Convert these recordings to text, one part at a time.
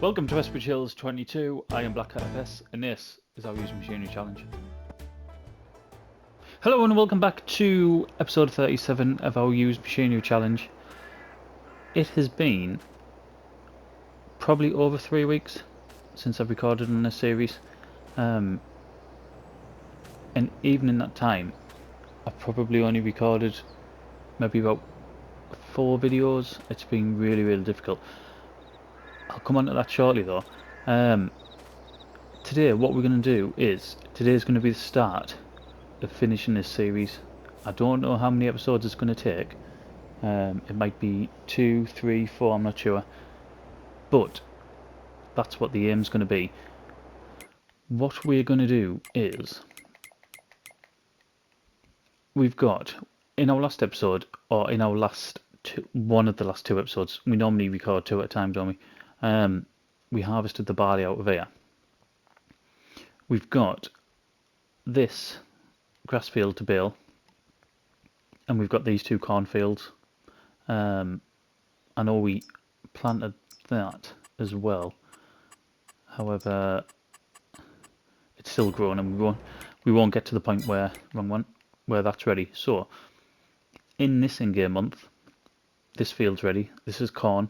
Welcome to Westbridge Hills 22, I am Black FS, and this is our Use Machinery Challenge. Hello and welcome back to episode 37 of our Use Machinery Challenge. It has been probably over 3 weeks since I've recorded in this series, and even in that time I've probably only recorded maybe about 4 videos. It's been really difficult. I'll come on to that shortly though. Today what we're going to do is, today's going to be the start of finishing this series. I don't know how many episodes it's going to take. It might be 2, 3, 4, I'm not sure. But that's what the aim's going to be. What we're going to do is, we've got, in our last episode, or in our last one of the last 2 episodes, we normally record 2 at a time, don't we? We harvested the barley out of here. We've got this grass field to bale, and we've got these 2 cornfields. I know we planted that as well, however it's still growing, and we won't get to the point where that's ready. So in this in-game month, this field's ready. This is corn,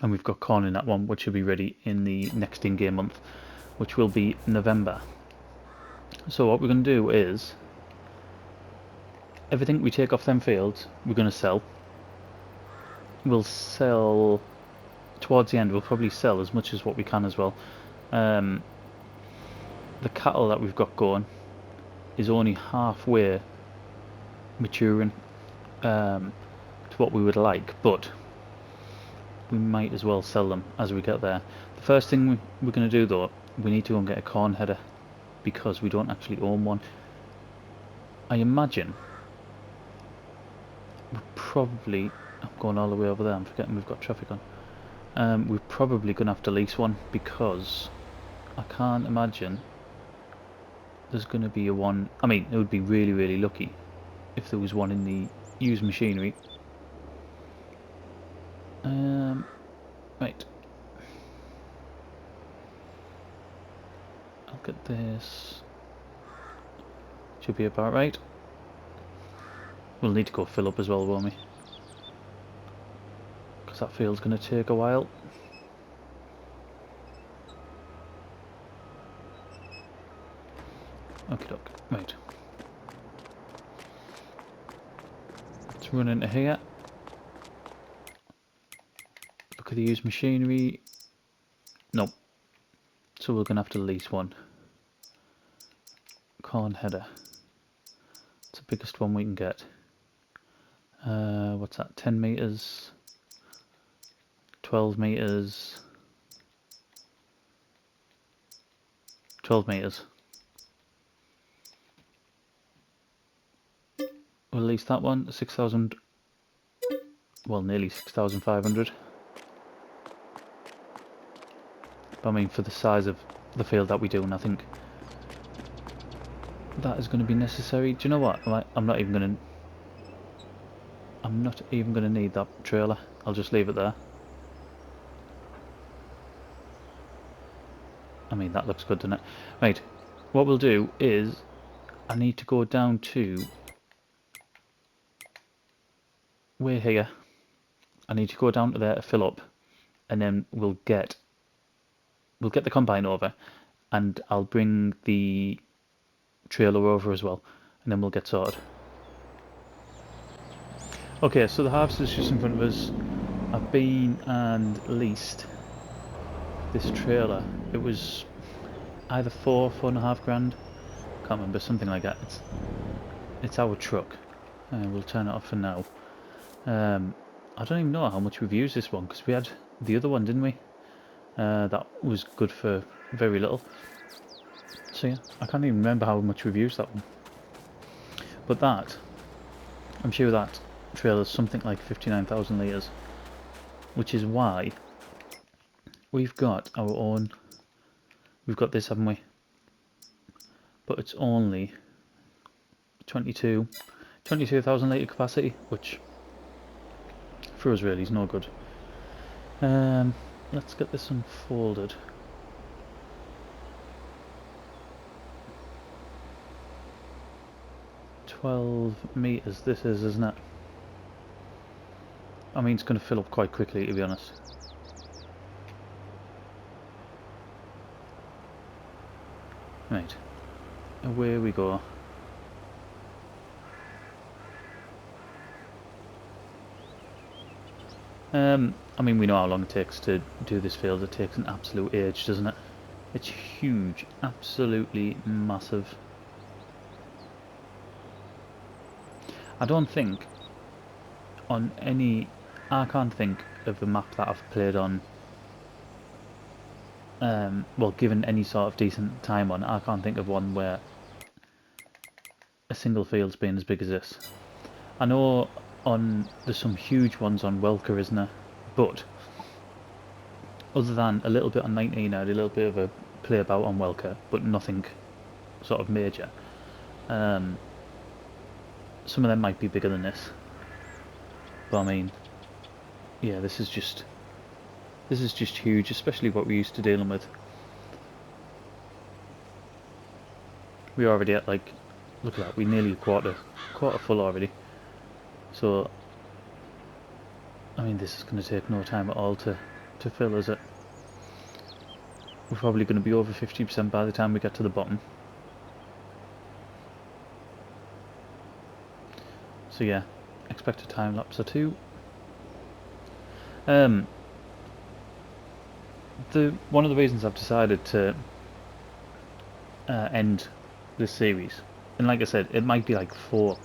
and we've got corn in that one, which will be ready in the next in-game month, which will be November. So what we're going to do is, everything we take off them fields we're going to sell. We'll sell towards the end, we'll probably sell as much as what we can as well. The cattle that we've got going is only halfway maturing to what we would like, but we might as well sell them as we get there. The first thing we're going to do though, we need to go and get a corn header, because we don't actually own one. I imagine we're probably, I'm going all the way over there, I'm forgetting we've got traffic on. We're probably going to have to lease one, because I can't imagine there's going to be a one. I mean, it would be really lucky if there was one in the used machinery. Right. I'll get this. Should be about right. We'll need to go fill up as well, won't we? Because that field's going to take a while. Okay, right. Let's run into here. Look at the used machinery. Nope. So we're going to have to lease one. Corn header. It's the biggest one we can get. What's that? 10 meters, 12 meters, 12 meters. We'll lease that one. 6,000. Well, nearly 6,500. I mean, for the size of the field that we do, and I think that is going to be necessary. Do you know what? I'm not even going to need that trailer. I'll just leave it there. I mean, that looks good, doesn't it? Right, what we'll do is, I need to go down to, we're here, I need to go down to there to fill up, and then we'll get the combine over, and I'll bring the trailer over as well, and then we'll get sorted. Okay, so the harvest is just in front of us. I've been and leased this trailer. It was either 4.5 grand. Can't remember, something like that. It's our truck. We'll turn it off for now. I don't even know how much we've used this one, because we had the other one, didn't we? That was good for very little. So yeah, I can't even remember how much we've used that one. But that, I'm sure that trailer's something like 59,000 litres, which is why we've got our own. We've got this, haven't we? But it's only 22,000 litre capacity, which for us really is no good. let's get this unfolded. $12 meters this is, isn't it? I mean, it's going to fill up quite quickly, to be honest. Right, away we go. I mean, we know how long it takes to do this field. It takes an absolute age, doesn't it? It's huge, absolutely massive. I don't think on any... I can't think of a map that I've played on, well, given any sort of decent time on, I can't think of one where a single field's been as big as this. I know there's some huge ones on Welker, isn't there? But other than a little bit on 19, I had a little bit of a play about on Welker, but nothing sort of major. Some of them might be bigger than this, but I mean, yeah, this is just huge, especially what we're used to dealing with. We're already at, like, look at that, we're nearly a quarter full already. So, I mean, this is going to take no time at all to fill, is it? We're probably going to be over 50% by the time we get to the bottom. So yeah, expect a time lapse or two. One of the reasons I've decided to end this series, and like I said, it might be like 4.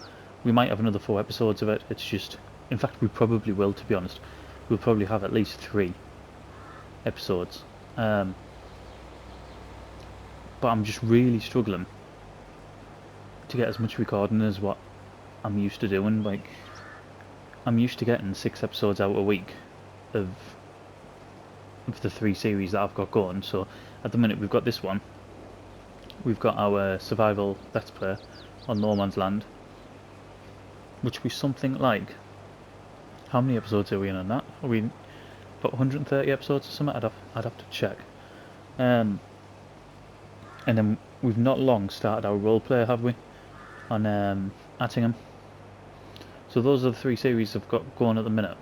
We might have another 4 episodes of it. It's just, in fact, we probably will. To be honest, we'll probably have at least 3 episodes. But I'm just really struggling to get as much recording as what I'm used to doing. Like, I'm used to getting 6 episodes out a week of the 3 series that I've got going. So at the minute we've got this one. We've got our survival let's play on No Man's Land, which was something like, how many episodes are we in on that? Are we about 130 episodes or something? I'd have to check. And then we've not long started our roleplay, have we? On Attingham. So those are the 3 series I've got going at the minute.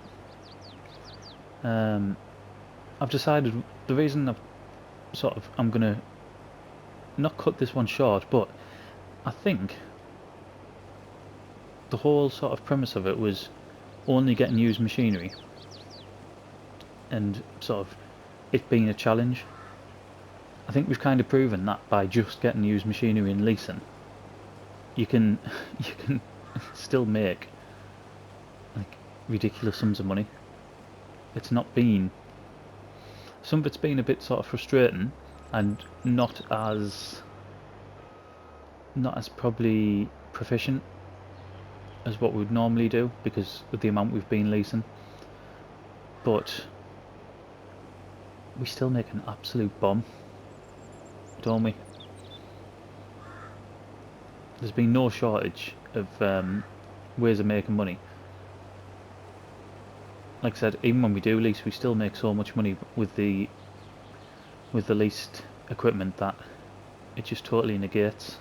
I've decided the reason I'm gonna not cut this one short, but I think the whole sort of premise of it was only getting used machinery and sort of it being a challenge. I think we've kind of proven that by just getting used machinery and leasing, you can still make like ridiculous sums of money. It's not been, some of it's been a bit sort of frustrating and not as probably proficient as what we would normally do because of the amount we've been leasing, but we still make an absolute bomb, don't we? There's been no shortage of ways of making money. Like I said, even when we do lease, we still make so much money with the leased equipment that it just totally negates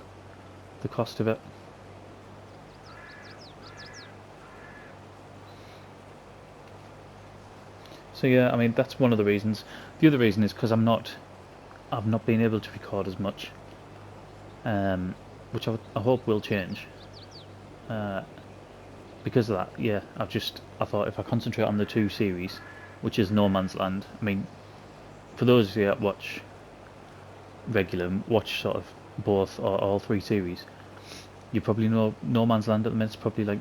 the cost of it. So yeah, I mean, that's one of the reasons. The other reason is because I've not been able to record as much, which I hope will change. Because of that, yeah, I thought if I concentrate on the 2 series, which is No Man's Land. I mean, for those of you that watch sort of both or all 3 series, you probably know No Man's Land at the minute is probably like,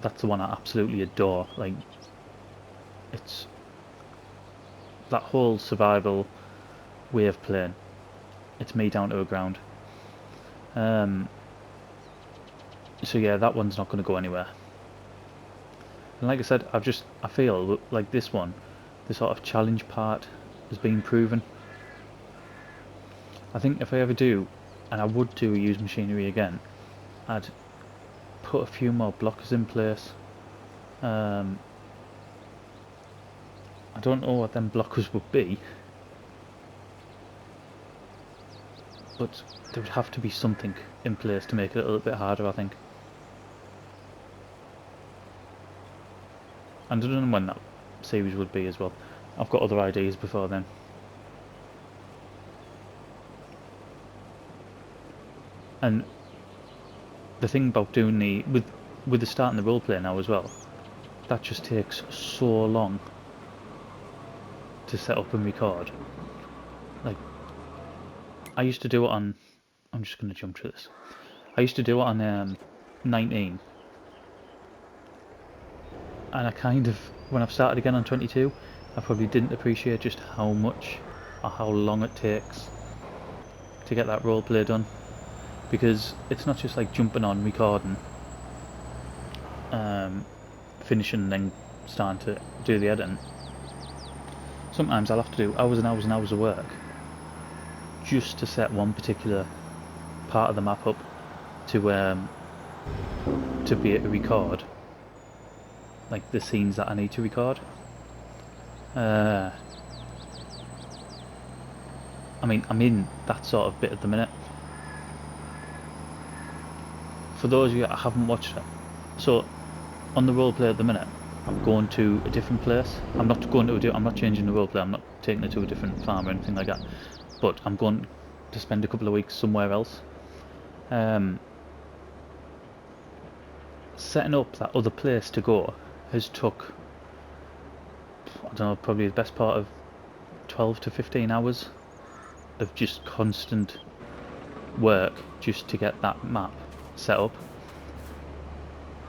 that's the one I absolutely adore. Like, it's that whole survival way of playing. It's me down to the ground. So yeah, that one's not going to go anywhere. And like I said, I feel like this one, the sort of challenge part has been proven. I think if I ever do, and I would do use machinery again, I'd put a few more blockers in place. I'd don't know what them blockers would be, but there would have to be something in place to make it a little bit harder, I think. And I don't know when that series would be as well. I've got other ideas before then. And the thing about doing with the starting the roleplay now as well, that just takes so long to set up and record. Like, I used to do it on, I'm just going to jump through this. I used to do it on 19, and I kind of, when I've started again on 22, I probably didn't appreciate just how much or how long it takes to get that roleplay done, because it's not just like jumping on, recording, finishing and then starting to do the editing. Sometimes I'll have to do hours and hours and hours of work just to set one particular part of the map up to be able to record like the scenes that I need to record. I mean, I'm in that sort of bit at the minute. For those of you that haven't watched it, so on the roleplay at the minute, I'm going to a different place. I'm not changing the roleplay. I'm not taking it to a different farm or anything like that. But I'm going to spend a couple of weeks somewhere else. Setting up that other place to go has took, I don't know, probably the best part of 12 to 15 hours of just constant work just to get that map set up.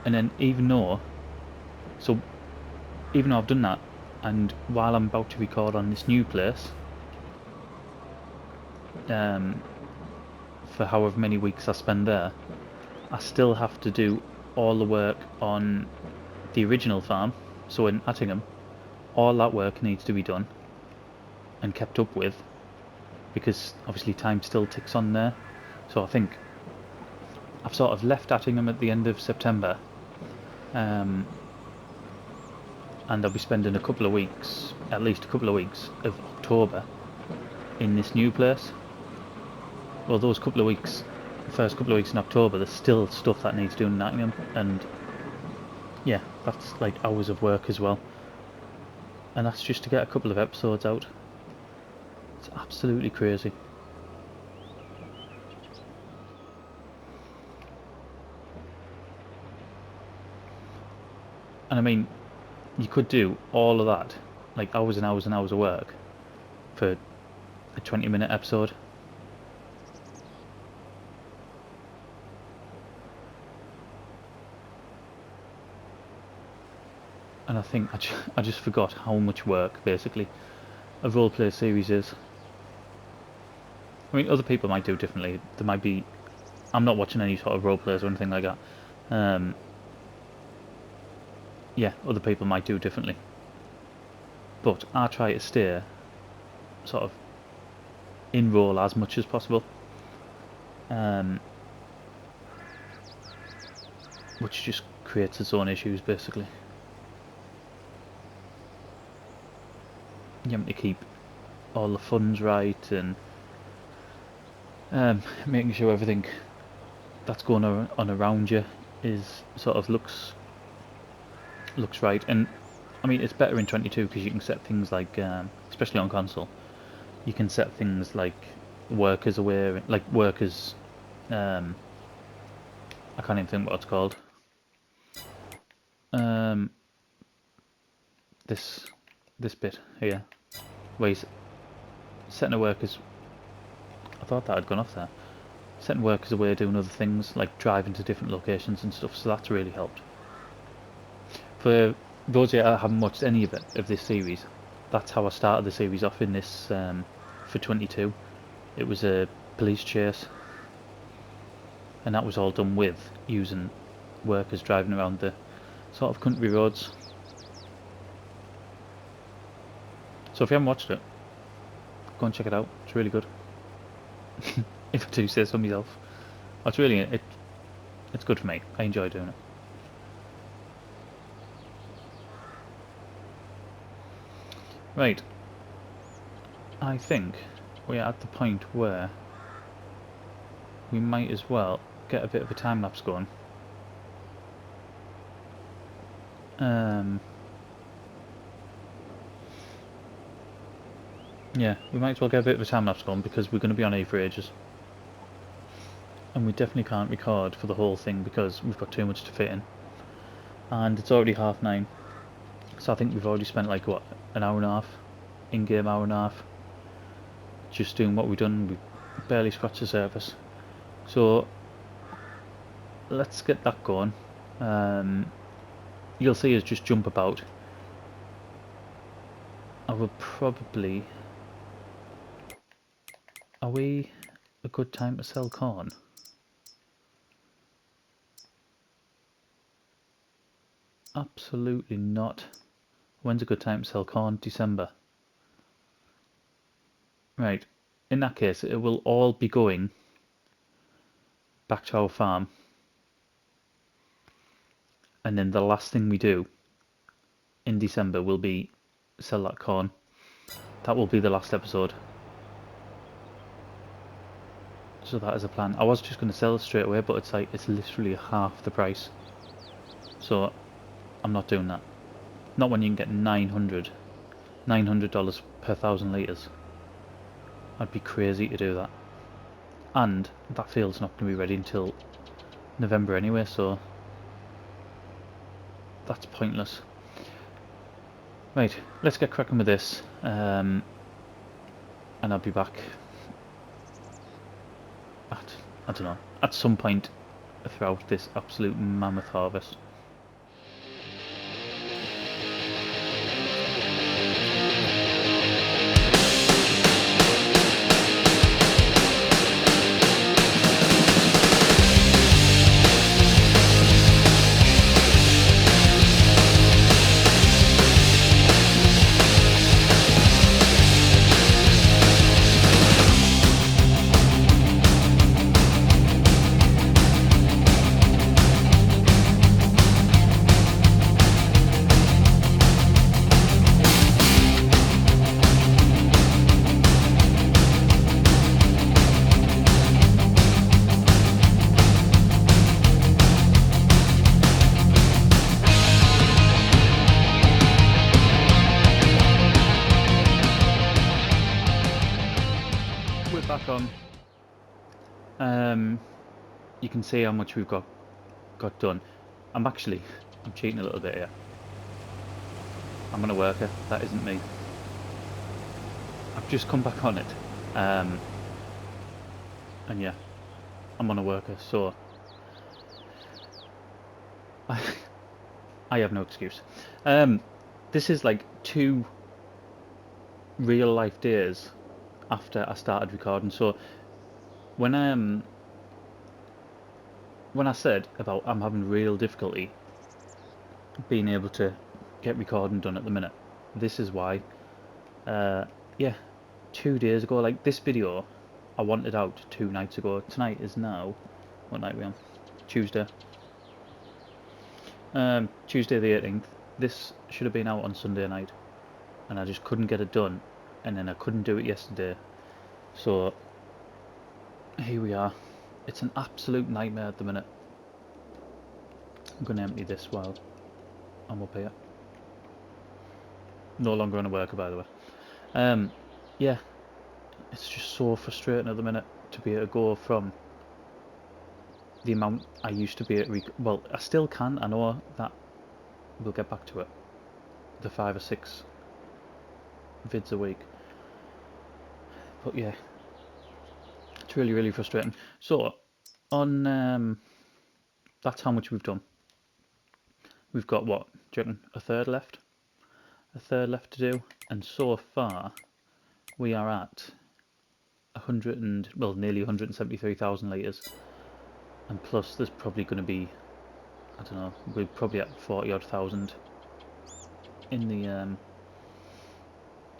And then even though I've done that, and while I'm about to record on this new place, for however many weeks I spend there, I still have to do all the work on the original farm, so in Attingham. All that work needs to be done and kept up with, because obviously time still ticks on there. So I think I've sort of left Attingham at the end of September, and I'll be spending at least a couple of weeks of October in this new place. Well, those first couple of weeks in October, there's still stuff that needs doing in Nottingham, and yeah, that's like hours of work as well. And that's just to get a couple of episodes out. It's absolutely crazy. And I mean, you could do all of that, like hours and hours and hours of work, for a 20-minute episode. And I think I just forgot how much work, basically, a roleplay series is. I mean, other people might do differently. There might be... I'm not watching any sort of roleplays or anything like that. Yeah, other people might do differently. But I try to stay sort of in role as much as possible. Which just creates its own issues, basically. You have to keep all the funds right, and making sure everything that's going on around you is sort of looks right. And I mean, it's better in 22 because you can set things like, especially on console, you can set things like workers aware, like workers. I can't even think what it's called. This bit here, where he's setting a workers. I thought that had gone off there. Setting workers away doing other things, like driving to different locations and stuff, so that's really helped. For those of you that haven't watched any of this series, that's how I started the series off in this, for 22. It was a police chase, and that was all done with using workers driving around the sort of country roads. So if you haven't watched it, go and check it out. It's really good. If I do say so myself. It's really, it's good for me. I enjoy doing it. Right, I think we're at the point where we might as well get a bit of a time lapse going. Yeah, we might as well get a bit of a time lapse going because we're going to be on air for ages. And we definitely can't record for the whole thing because we've got too much to fit in. And it's already 9:30. So I think we've already spent like, what, an hour and a half? In-game hour and a half. Just doing what we've done. We've barely scratched the surface. So let's get that going. You'll see us just jump about. I will probably... Are we a good time to sell corn? Absolutely not. When's a good time to sell corn? December. Right. In that case, it will all be going back to our farm. And then the last thing we do in December will be sell that corn. That will be the last episode. So that is a plan. I was just going to sell it straight away, but it's like, it's literally half the price. So I'm not doing that. Not when you can get $900 per 1,000 litres. I'd be crazy to do that. And that field's not going to be ready until November anyway, so that's pointless. Right, let's get cracking with this, and I'll be back at, I don't know, at some point throughout this absolute mammoth harvest. Back on. You can see how much we've got done. I'm cheating a little bit here. I'm gonna work it. That isn't me. I've just come back on it, and yeah, I'm on a worker, so I have no excuse. This is like 2 real life days after I started recording. So when I said about I'm having real difficulty being able to get recording done at the minute, this is why. Yeah, 2 days ago, like this video I wanted out 2 nights ago. Tonight is now, what night are we on? Tuesday. Tuesday the 18th. This should have been out on Sunday night, and I just couldn't get it done, and then I couldn't do it yesterday. So here we are. It's an absolute nightmare at the minute. I'm going to empty this while I'm up here. No longer on a worker, by the way. Yeah, it's just so frustrating at the minute to be able to go from the amount I used to be able to well, I still can. I know that we'll get back to it. The 5 or 6 vids a week. But yeah, it's really, really frustrating. So on that's how much we've done. We've got, what, do you reckon, a third left? A third left to do, and so far we are at 100 well, nearly 173,000 litres, and plus there's probably going to be, I don't know, we're probably at 40 odd thousand in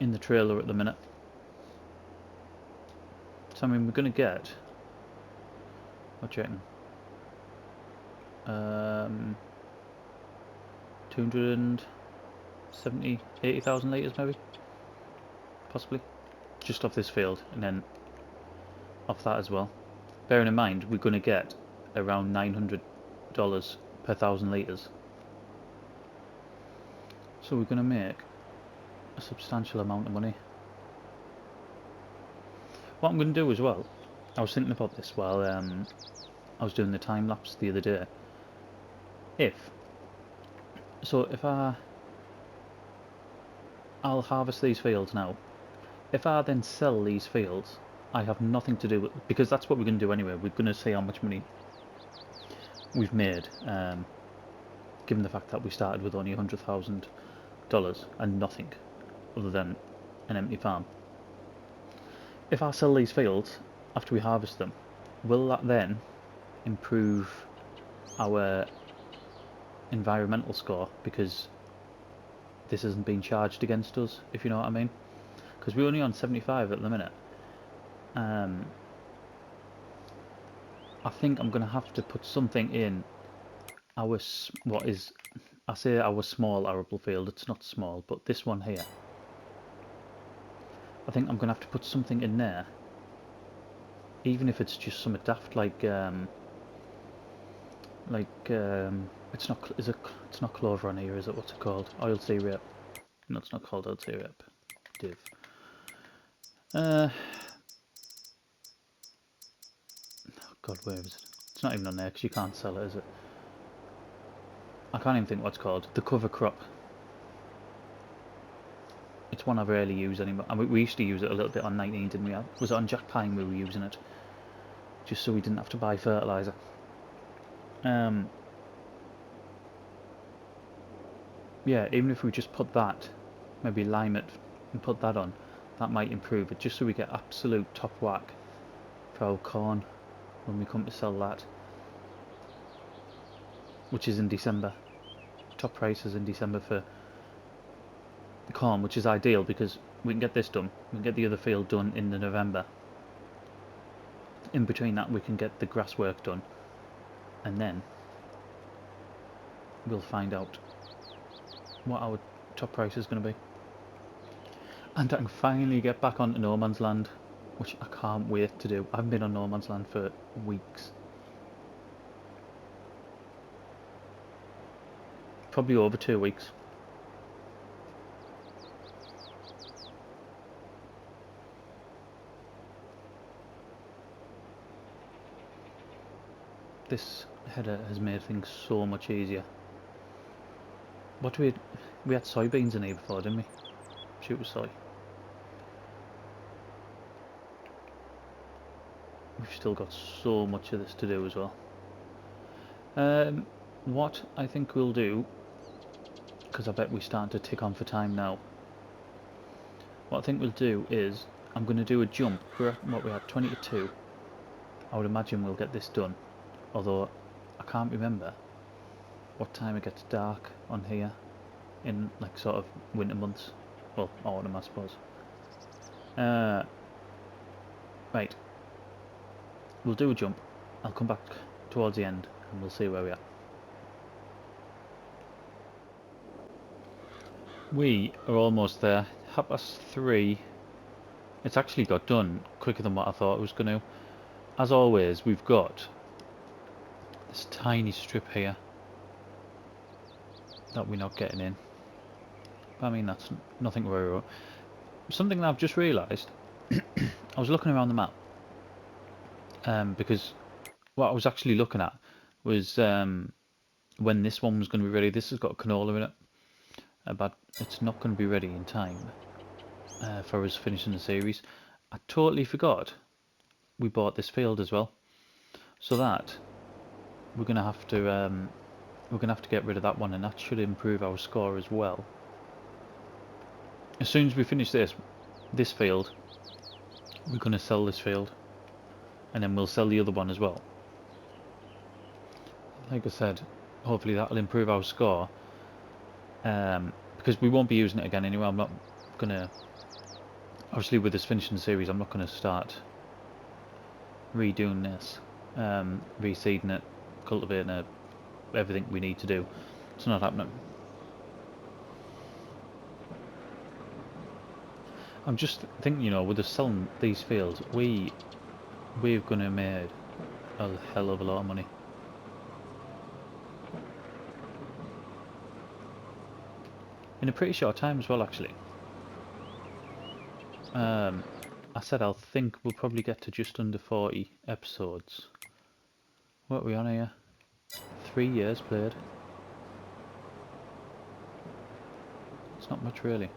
the trailer at the minute. So I mean, we're going to get, what do you reckon, 270, 80,000 litres maybe. possibly, just off this field, and then off that as well. Bearing in mind we're going to get around $900 per 1,000 litres, so we're going to make a substantial amount of money. What I'm going to do as well, I was thinking about this while I was doing the time lapse the other day. If I'll harvest these fields now. If I then sell these fields, I have nothing to do with, because that's what we're going to do anyway. We're going to see how much money we've made, given the fact that we started with only $100,000 and nothing other than an empty farm. If I sell these fields after we harvest them, will that then improve our environmental score, because this isn't being charged against us, if you know what I mean? Because we're only on 75 at the minute. I think I'm going to have to put something in our, I say our small arable field, it's not small, but this one here. I think I'm going to have to put something in there, even if it's just something daft like it's not clover on here, is it? What's it called? Oilseed rape. No, it's not called oilseed rape. Div. Oh God, where is it? It's not even on there because you can't sell it, is it? I can't even think what it's called. The cover crop. It's one I rarely use anymore. I mean, we used to use it a little bit on 19, didn't we? Was it on Jack Pine we were using it? Just so we didn't have to buy fertiliser. Yeah, even if we just put that, maybe lime it and put that on, that might improve it, just so we get absolute top whack for our corn when we come to sell that, which is in December. Top prices in December for corn, which is ideal because we can get this done, we can get the other field done in the November. In between that we can get the grass work done, and then we'll find out what our top price is going to be. And I can finally get back onto No Man's Land, which I can't wait to do. I haven't been on No Man's Land for weeks. Probably over 2 weeks. This header has made things so much easier. What we had soybeans in here before, didn't we? Shoot with soy. We've still got so much of this to do as well. What I think we'll do, because I bet we're starting to tick on for time now. What I think we'll do is, I'm going to do a jump. We're at what we had, 20 to 2. I would imagine we'll get this done. Although, I can't remember what time it gets dark on here in like sort of winter months. Well, autumn I suppose. Right. We'll do a jump. I'll come back towards the end and we'll see where we are. We are almost there. 3:30. It's actually got done quicker than what I thought it was going to. As always, we've got this tiny strip here that we're not getting in. But I mean, that's nothing to worry about. Something that I've just realised, I was looking around the map, because what I was actually looking at was when this one was going to be ready. This has got canola in it, but it's not going to be ready in time for us finishing the series. I totally forgot we bought this field as well, so that we're going to have to get rid of that one, and that should improve our score as well. As soon as we finish this field, we're going to sell this field, and then we'll sell the other one as well. Like I said, hopefully that'll improve our score, because we won't be using it again anyway. I'm not going to, obviously with this finishing series, I'm not going to start redoing this, reseeding it, cultivating it, everything we need to do. It's not happening. I'm just thinking, you know, with us selling these fields, we're gonna make a hell of a lot of money. In a pretty short time as well, actually. I said I'll think we'll probably get to just under 40 episodes. What are we on here? 3 years played. It's not much really,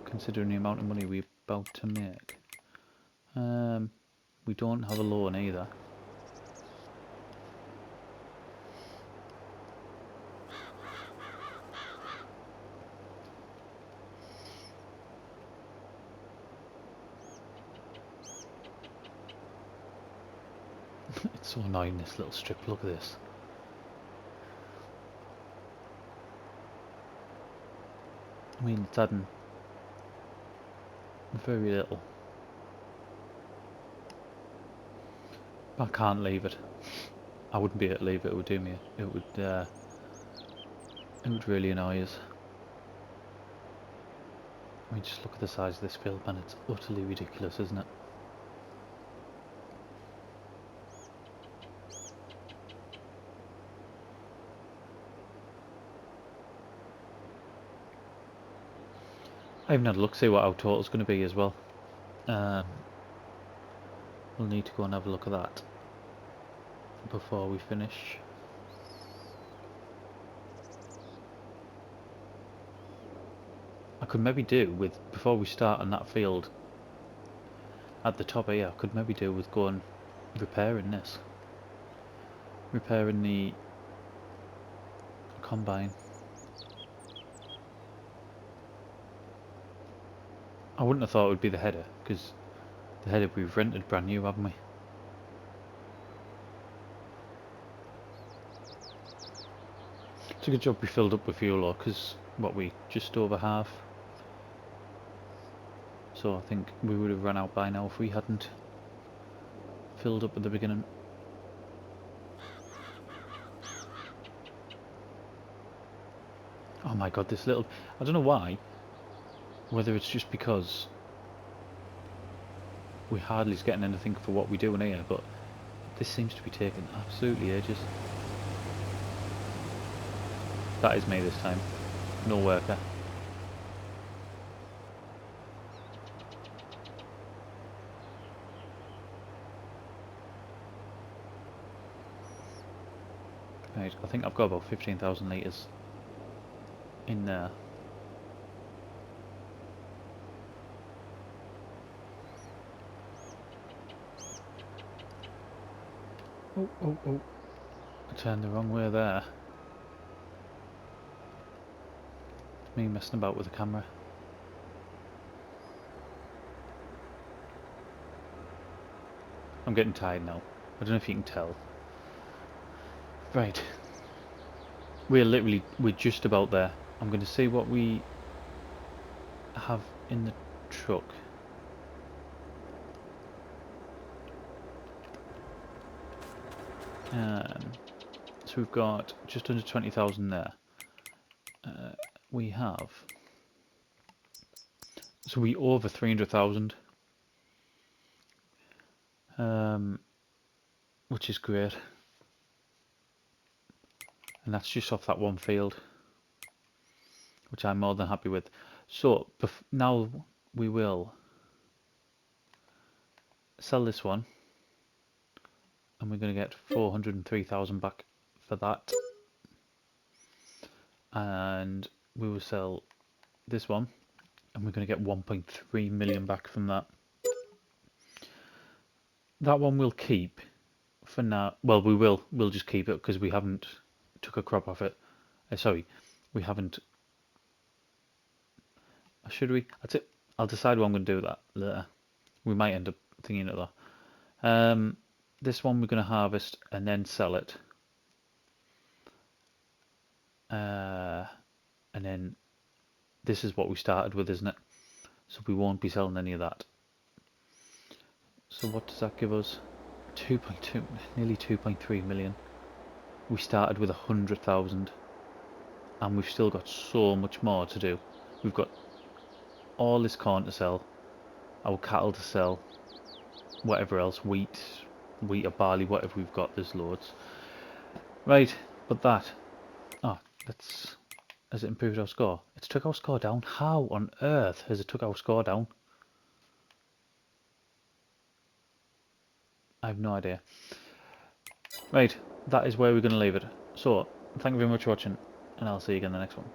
considering the amount of money we're about to make. We don't have a loan either. It's so annoying, this little strip. Look at this. I mean, it's adding very little. I can't leave it. I wouldn't be able to leave it. It would do me. It would really annoy us. I mean, just look at the size of this field, man. It's utterly ridiculous, isn't it? I haven't had a look to see what our total's going to be as well. We'll need to go and have a look at that before we finish. I could maybe do with, before we start on that field at the top here, I could maybe do with going repairing this. Repairing the combine. I wouldn't have thought it would be the header, because the header we've rented brand new, haven't we? It's a good job we filled up with fuel, because what, we just over half. So I think we would have run out by now if we hadn't filled up at the beginning. Oh my god, this little... I don't know why. Whether it's just because we hardly is getting anything for what we do in here, but this seems to be taking absolutely ages. That is me this time. No worker. Right, I think I've got about 15,000 litres in there. Oh. I turned the wrong way there. Me messing about with the camera. I'm getting tired now. I don't know if you can tell. Right. We're just about there. I'm going to see what we have in the truck. So we've got just under 20,000 there. We have... So we over 300,000. Which is great. And that's just off that one field, which I'm more than happy with. So now we will sell this one, and we're going to get 403,000 back for that. And we will sell this one, and we're going to get 1.3 million back from that. That one we'll keep for now. Well, we'll just keep it because we haven't took a crop off it. Sorry, we haven't. Should we? That's it. I'll decide what I'm going to do with that later. We might end up thinking it though. This one we're going to harvest and then sell it. And then this is what we started with, isn't it? So we won't be selling any of that. So what does that give us? 2.2, nearly 2.3 million. We started with 100,000, and we've still got so much more to do. We've got all this corn to sell, our cattle to sell, whatever else, wheat or barley, whatever we've got, there's loads. Right, but that, oh, has it improved our score? It's took our score down. How on earth has it took our score down? I have no idea. Right, that is where we're going to leave it. So, thank you very much for watching, and I'll see you again in the next one.